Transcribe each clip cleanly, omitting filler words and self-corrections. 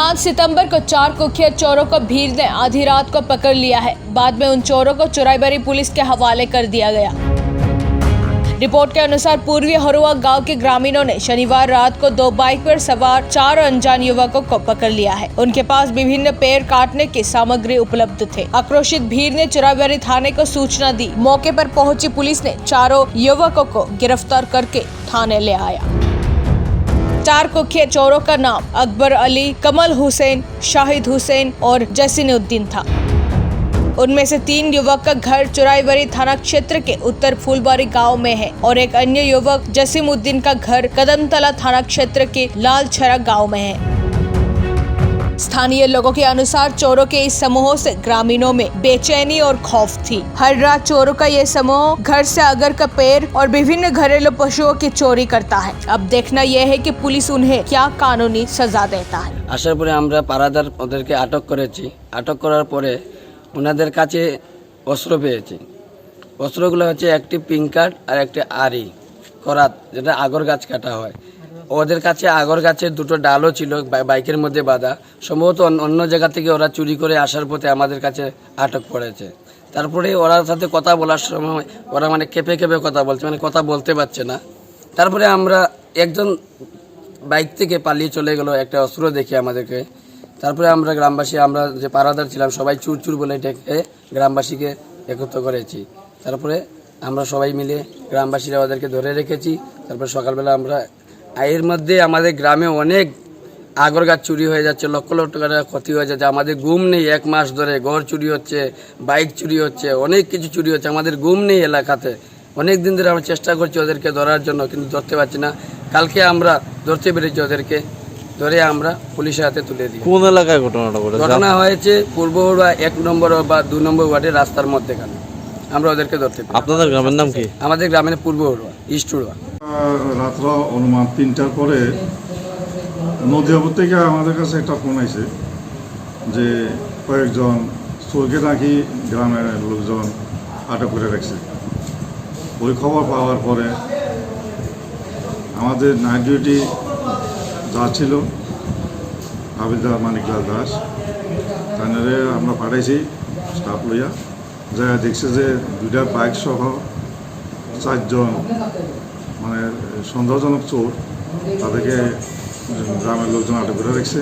5 सितंबर को 4 कुख्यात चोरों को भीड़ ने आधी रात को पकड़ लिया है। बाद में उन चोरों को चुराईबरी पुलिस के हवाले कर दिया गया। रिपोर्ट के अनुसार पूर्वी हरुआ गांव के ग्रामीणों ने शनिवार रात को 2 बाइक पर सवार 4 अनजान युवकों को पकड़ लिया है। उनके पास विभिन्न पेड़ काटने की सामग्री उपलब्ध थे। आक्रोशित भीड़ ने चुराईबरी थाने को सूचना दी। मौके पर पहुंची पुलिस ने चारों युवकों को गिरफ्तार करके थाने ले आया। 4 कुख्यात चोरों का नाम अकबर अली, कमल हुसैन, शाहिद हुसैन और जसीनुद्दीन था। उनमें से 3 युवक का घर चुराईबरी थाना क्षेत्र के उत्तर फूलबारी गांव में है और एक अन्य युवक जसीमुद्दीन का घर कदमतला थाना क्षेत्र के लालछरा गांव में है। स्थानीय लोगों के अनुसार चोरों के इस समूह से ग्रामीणों में बेचैनी और खौफ थी। हर रात चोरों का ये समूह घर से अगर का पेड़ और विभिन्न घरेलू पशुओं की चोरी करता है। अब देखना यह है कि पुलिस उन्हें क्या कानूनी सजा देता है। আসার পরে আমরা পাড়াদার ওদেরকে আটক করেছি। আটক করার পরে ওনাদের কাছে অস্ত্র পেয়েছি। অস্ত্রগুলো হচ্ছে একটি পিঙ্কার আর একটি আরি করাত, যেটা আগর গাছ কাটা হয়। ওদের কাছে আগর গাছের 2টো ডালও ছিল বাইকের মধ্যে বাঁধা। সম্ভবত অন্য জায়গা থেকে ওরা চুরি করে আসার পথে আমাদের কাছে আটক করেছে। তারপরে ওরার সাথে কথা বলার সময় ওরা কেঁপে কেঁপে কথা বলছে, কথা বলতে পারছে না। তারপরে আমরা একজন বাইক থেকে পালিয়ে চলে গেল একটা অস্ত্র দেখে আমাদেরকে। তারপরে আমরা গ্রামবাসী, আমরা যে পাড়াদার ছিলাম সবাই চুর চুর বলে ডেকে গ্রামবাসীকে একত্র করেছি। তারপরে আমরা সবাই মিলে গ্রামবাসীরা ওদেরকে ধরে রেখেছি। তারপরে সকালবেলা আমরা এর মধ্যে আমাদের গ্রামে অনেক আগর গাছ চুরি হয়ে যাচ্ছে, লক্ষ লক্ষ টাকা ক্ষতি হয়ে যাচ্ছে। আমাদের ঘুম নেই, 1 মাস ধরে ঘর চুরি হচ্ছে, বাইক চুরি হচ্ছে, অনেক কিছু চুরি হচ্ছে। আমাদের ঘুম নেই এলাকাতে। অনেক দিন ধরে আমরা চেষ্টা করছি ওদেরকে ধরার জন্য, কিন্তু ধরতে পারছি না। কালকে আমরা ধরতে পেরেছি ওদেরকে, ধরে আমরা পুলিশের হাতে তুলে দিই। কোন এলাকায় ঘটনাটা ঘটেছে? ঘটনা হয়েছে পূর্ব হরুয়া 1 নম্বর বা 2 নম্বর ওয়ার্ডের রাস্তার মধ্যেখানে আমরা ওদেরকে ধরতে পেরেছি। আপনাদের গ্রামের নাম কি? আমাদের গ্রামের পূর্ব হরুয়া, ইস্ট হরুয়া। রাত্র অনুমান 3টার পরে নদীয়াপুর থেকে আমাদের কাছে একটা ফোন আইছে যে কয়েকজন চোরকে নাকি গ্রামের লোকজন আটক করে রাখছে। ওই খবর পাওয়ার পরে আমাদের নাইট ডিউটি যা ছিল হাবিলদার মানিকলাল দাস, তাদের আমরা পাঠাইছি স্টাফ লইয়া, যা দেখছে যে 2টা বাইক সহ 4 জন সন্দেহজনক চোর, তাদেরকে গ্রামের লোকজন আটক করে রেখেছে।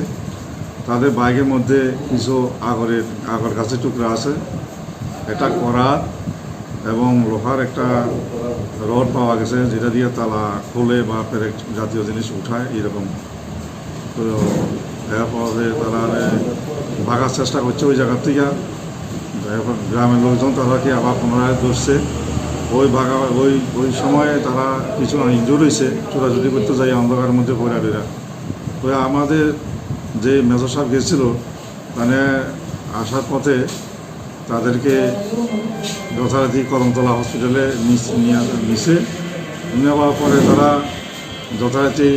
তাদের বাইকের মধ্যে কিছু আগর গাছের টুকরা আছে, একটা করাত এবং লোহার একটা রড পাওয়া গেছে, যেটা দিয়ে তালা খোলে বা পেরেক জাতীয় জিনিস উঠায় এরকম। তো এরপরে তারা ভাগার চেষ্টা করছে ওই জায়গার থেকে। গ্রামের লোকজন তাদেরকে আবার পুনরায় ধরছে। ওই সময়ে তারা কিছু ইনজুর হয়েছে, ছোটাছুটি করতে যাই অন্ধকারের মধ্যে পড়াটিরা। তো আমাদের যে মেজর সাহেব গেছিল আসার পথে তাদেরকে যথারীতি কদমতলা হসপিটালে নিছে। নেওয়ার পরে তারা যথারীতি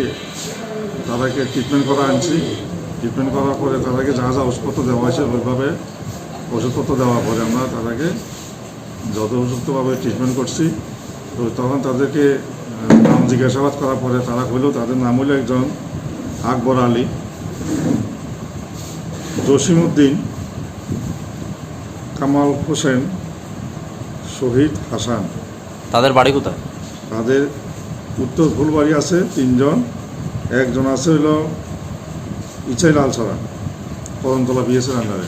তাদেরকে ট্রিটমেন্ট করা আনছি। ট্রিটমেন্ট করার পরে তাদেরকে যা যা ওষুধপত্র দেওয়া হয়েছে ওইভাবে ওষুধপত্র দেওয়ার পরে আমরা তাদেরকে যথোপযুক্তভাবে ট্রিটমেন্ট করছি। তো তখন তাদেরকে নাম জিজ্ঞাসাবাদ করার পরে তারা হইল, তাদের নাম হইল একজন আকবর আলী, জসিমউদ্দিন, কামাল হোসেন, শহীদ হাসান। তাদের বাড়ি কোথায়? তাদের উত্তর ফুলবাড়ি আছে 3 জন, একজন আছে হইল ইচাই লালছড়া, কদমতলা বিএসের আন্ডারে।